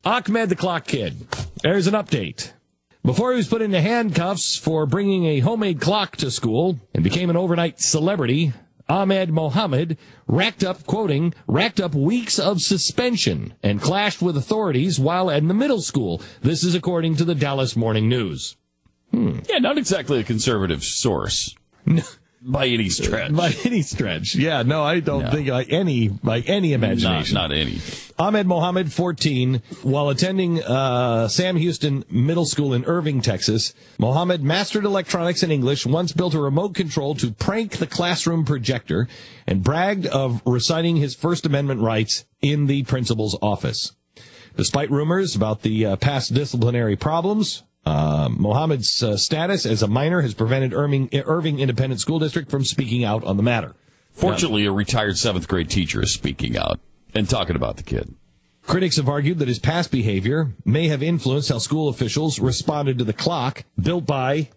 Ahmed the Clock Kid. There's an update. Before he was put into handcuffs for bringing a homemade clock to school and became an overnight celebrity, Ahmed Mohammed racked up weeks of suspension and clashed with authorities while in the middle school. This is according to the Dallas Morning News. Yeah, not exactly a conservative source. By any stretch. Yeah, no, I don't think by any imagination. Not any. Ahmed Mohammed, 14, while attending Sam Houston Middle School in Irving, Texas, Mohammed mastered electronics and English, once built a remote control to prank the classroom projector, and bragged of reciting his First Amendment rights in the principal's office. Despite rumors about the past disciplinary problems, Mohammed's status as a minor has prevented Irving Independent School District from speaking out on the matter. Fortunately, a retired 7th grade teacher is speaking out and talking about the kid. Critics have argued that his past behavior may have influenced how school officials responded to the clock built by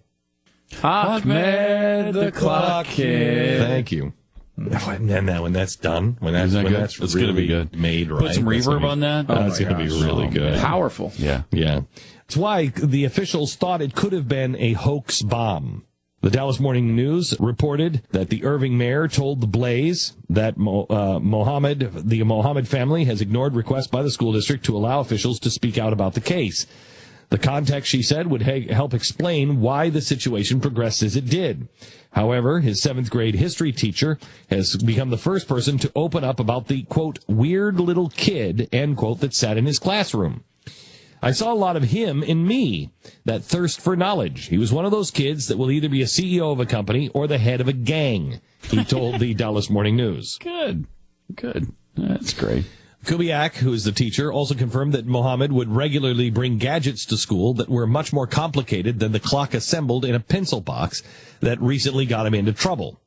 Ahmed the Clock Kid. Thank you. And then when that's done, that's really going to be good. Made right. Put some reverb on that. That's going to be really good. Powerful. Yeah. That's why the officials thought it could have been a hoax bomb. The Dallas Morning News reported that the Irving mayor told the Blaze that the Mohammed family has ignored requests by the school district to allow officials to speak out about the case. The context, she said, would help explain why the situation progressed as it did. However, his 7th grade history teacher has become the first person to open up about the, quote, weird little kid, end quote, that sat in his classroom. I saw a lot of him in me, that thirst for knowledge. He was one of those kids that will either be a CEO of a company or the head of a gang, he told the Dallas Morning News. Good. That's great. Kubiak, who is the teacher, also confirmed that Mohammed would regularly bring gadgets to school that were much more complicated than the clock assembled in a pencil box that recently got him into trouble.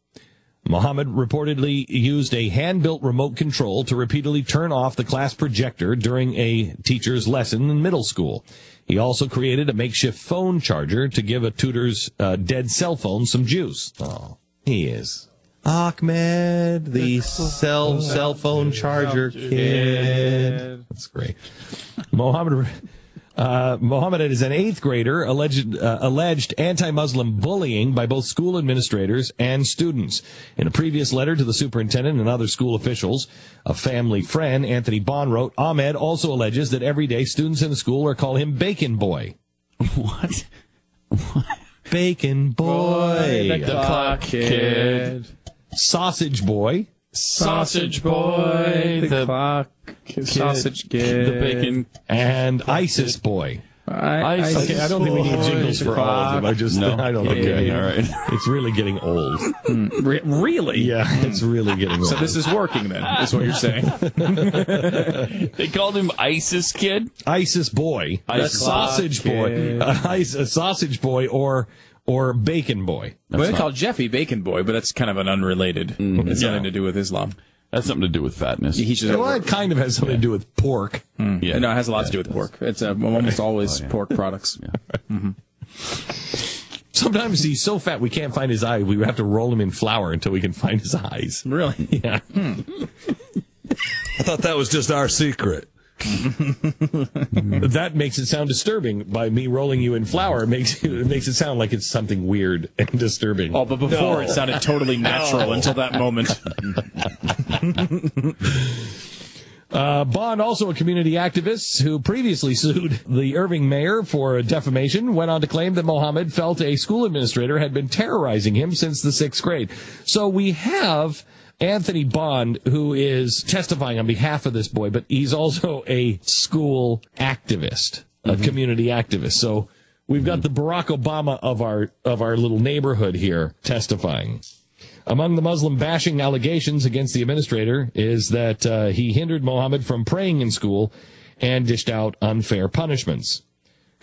Mohammed reportedly used a hand-built remote control to repeatedly turn off the class projector during a teacher's lesson in middle school. He also created a makeshift phone charger to give a tutor's dead cell phone some juice. Oh, he is. Ahmed, the cell phone charger kid. That's great. Mohammed is an 8th grader, alleged anti-Muslim bullying by both school administrators and students. In a previous letter to the superintendent and other school officials, a family friend, Anthony Bond, wrote, Ahmed also alleges that every day students in the school are calling him Bacon Boy. What? Bacon Boy. The Clock Kid. Sausage Boy. Sausage Boy. The Clock Kid. Sausage Kid. The Bacon. And ISIS Boy. Okay, I don't think we need jingles for all of them. I don't think. Okay, all right. It's really getting old. Really? Yeah, it's really getting old. So this is working then, is what you're saying. They called him ISIS Kid? ISIS Boy. Sausage Boy. A Sausage Boy or Bacon Boy. Well, they call Jeffy Bacon Boy, but that's kind of an unrelated. It's nothing to do with Islam. That's something to do with fatness. Well, it kind of has something to do with pork. Yeah. No, it has a lot to do with pork. It's almost always pork products. Yeah. Mm-hmm. Sometimes he's so fat we can't find his eye. We have to roll him in flour until we can find his eyes. Really? Yeah. I thought that was just our secret. That makes it sound disturbing. By me rolling you in flour, it makes it sound like it's something weird and disturbing. Oh, but before it sounded totally natural until that moment. Bond, also a community activist who previously sued the Irving mayor for defamation, went on to claim that Mohammed felt a school administrator had been terrorizing him since the 6th grade. So we have Anthony Bond, who is testifying on behalf of this boy, but he's also a school activist, a community activist. So we've got the Barack Obama of our little neighborhood here testifying. Among the Muslim bashing allegations against the administrator is that he hindered Mohammed from praying in school and dished out unfair punishments.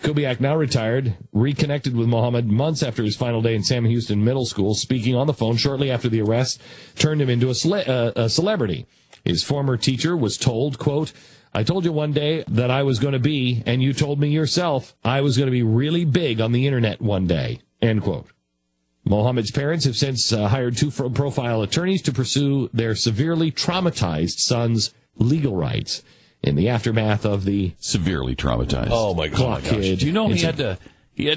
Kubiak, now retired, reconnected with Mohammed months after his final day in Sam Houston Middle School, speaking on the phone shortly after the arrest turned him into a celebrity. His former teacher was told, quote, I told you one day that I was going to be, and you told me yourself, I was going to be really big on the internet one day, end quote. Mohammed's parents have since hired 2 profile attorneys to pursue their severely traumatized son's legal rights. in the aftermath of the severely traumatized. Oh my Clock gosh! Kid. Do you know he had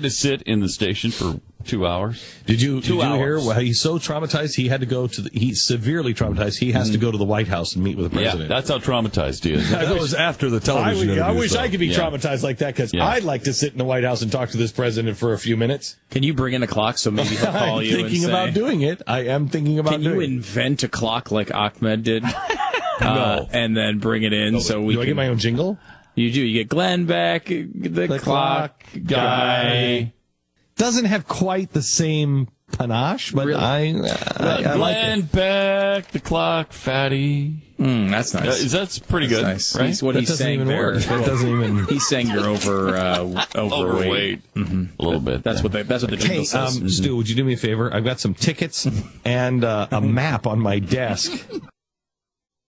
to sit in the station for 2 hours? Did you hours. hear? Well, he's so traumatized he had to go to. He's severely traumatized. He has to go to the White House and meet with the president. Yeah, that's how traumatized he is. That was after the television I interview, wish so. I could be Yeah. traumatized like that because Yeah. I'd like to sit in the White House and talk to this president for a few minutes. Can you bring in a clock so maybe he'll call I'm you and thinking say, about doing it. I am thinking about can doing you it. invent a clock like Ahmed did? No. And then bring it in so we Do I can... get my own jingle? You do. You get Glenn back, the clock guy. Doesn't have quite the same panache, but Really? I like Glenn it. Beck, the clock fatty. That's nice. That's pretty good, Nice. right? He's what That he's doesn't saying even there. work. That doesn't even. He's saying you're overweight. Overweight. A little bit. That's what the jingle Hey, says. Stu, would you do me a favor? I've got some tickets and a map on my desk